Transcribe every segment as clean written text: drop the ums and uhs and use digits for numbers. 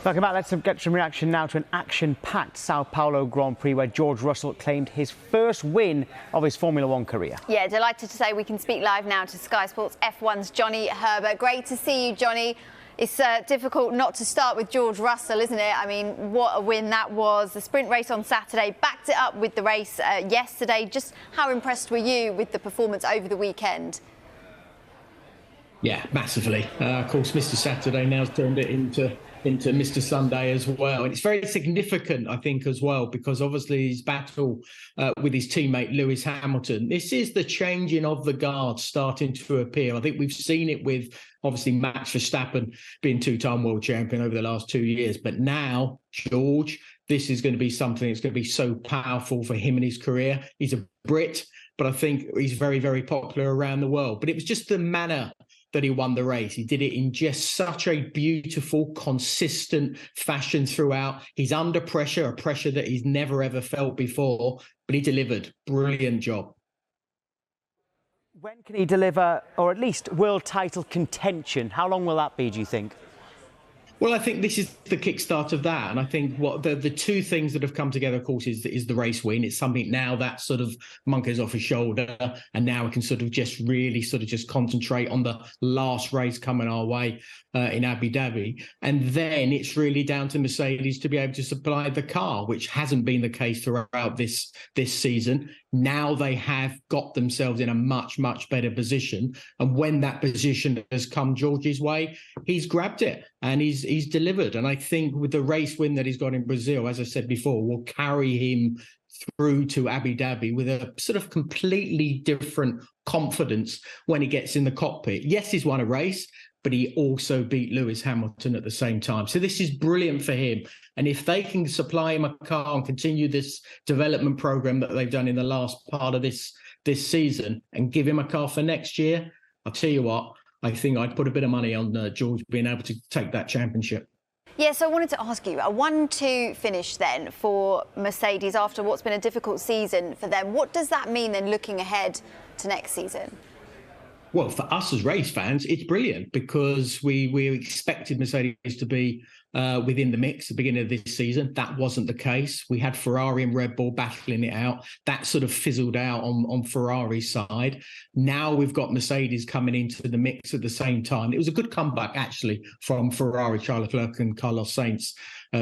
Welcome back. Let's get some reaction now to an action-packed Sao Paulo Grand Prix where George Russell claimed his first win of his Formula One career. Yeah, delighted to say we can speak live now to Sky Sports F1's Johnny Herbert. Great to see you, Johnny. It's difficult not to start with George Russell, isn't it? I mean, what a win that was. The sprint race on Saturday backed it up with the race yesterday. Just how impressed were you with the performance over the weekend? Yeah, massively. Of course, Mr. Saturday now's turned it into Mr. Sunday as well. And it's very significant, I think, as well, because obviously his battle with his teammate Lewis Hamilton, this is the changing of the guard starting to appear. I think we've seen it with, obviously, Max Verstappen being two-time world champion over the last 2 years. But now, George, this is going to be something that's going to be so powerful for him in his career. He's a Brit, but I think he's very, very popular around the world. But it was just the manner that he won the race. He did it in just such a beautiful, consistent fashion throughout. He's under pressure, a pressure that he's never, ever felt before, but he delivered. Brilliant job. When can he deliver, or at least world title contention? How long will that be, do you think? Well, I think this is the kickstart of that. And I think what the two things that have come together, of course, is the race win. It's something now that sort of monkeys off his shoulder. And now we can sort of just really sort of just concentrate on the last race coming our way in Abu Dhabi. And then it's really down to Mercedes to be able to supply the car, which hasn't been the case throughout this season. Now they have got themselves in a much, much better position. And when that position has come George's way, he's grabbed it and he's delivered. And I think with the race win that he's got in Brazil, as I said before, will carry him through to Abu Dhabi with a sort of completely different confidence when he gets in the cockpit. Yes, he's won a race, but he also beat Lewis Hamilton at the same time. So this is brilliant for him. And if they can supply him a car and continue this development program that they've done in the last part of this season and give him a car for next year, I'll tell you what, I think I'd put a bit of money on George being able to take that championship. Yeah, so I wanted to ask you, a 1-2 finish then for Mercedes after what's been a difficult season for them. What does that mean then looking ahead to next season? Well, for us as race fans, it's brilliant because we expected Mercedes to be within the mix at the beginning of this season. That wasn't the case. We had Ferrari and Red Bull battling it out. That sort of fizzled out on Ferrari's side. Now we've got Mercedes coming into the mix at the same time. It was a good comeback, actually, from Ferrari, Charles Leclerc and Carlos Sainz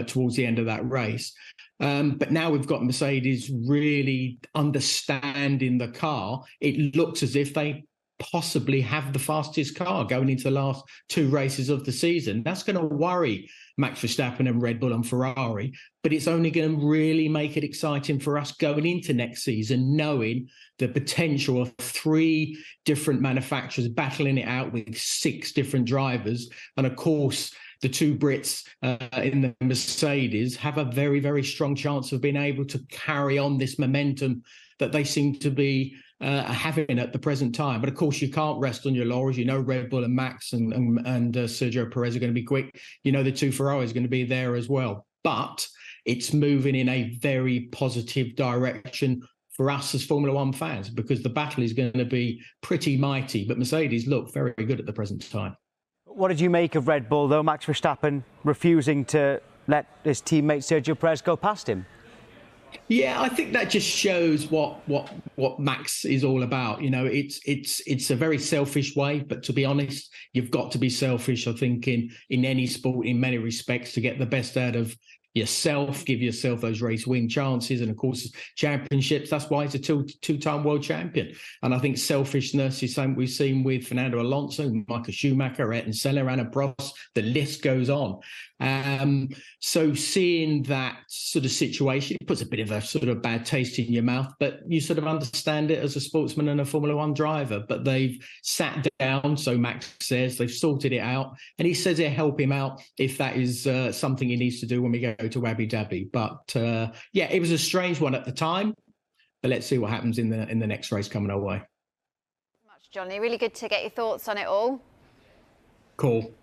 towards the end of that race. But now we've got Mercedes really understanding the car. It looks as if they possibly have the fastest car going into the last two races of the season. That's going to worry Max Verstappen and Red Bull and Ferrari, but it's only going to really make it exciting for us going into next season, knowing the potential of 3 different manufacturers battling it out with 6 different drivers. And of course, the 2 Brits in the Mercedes have a very, very strong chance of being able to carry on this momentum that they seem to be having at the present time. But of course, you can't rest on your laurels. You know, Red Bull and Max and Sergio Perez are going to be quick. You know, the 2 Ferraris are going to be there as well. But it's moving in a very positive direction for us as Formula One fans, because the battle is going to be pretty mighty. But Mercedes look very good at the present time. What did you make of Red Bull, though, Max Verstappen refusing to let his teammate Sergio Perez go past him? Yeah, I think that just shows what Max is all about. You know, it's a very selfish way, but to be honest, you've got to be selfish, I think, in any sport in many respects to get the best out of yourself, give yourself those race win chances, and of course championships. That's why he's a two-time world champion. And I think selfishness is something we've seen with Fernando Alonso, Michael Schumacher, Ayrton Senna, Anna Prost. The list goes on. So seeing that sort of situation, it puts a bit of a sort of bad taste in your mouth, but you sort of understand it as a sportsman and a Formula One driver. But they've sat down, so Max says, they've sorted it out, and he says it'll help him out if that is something he needs to do when we go to Abu Dhabi. But yeah, it was a strange one at the time, but let's see what happens in the next race coming our way. Much, Johnny. Really good to get your thoughts on it all. Cool.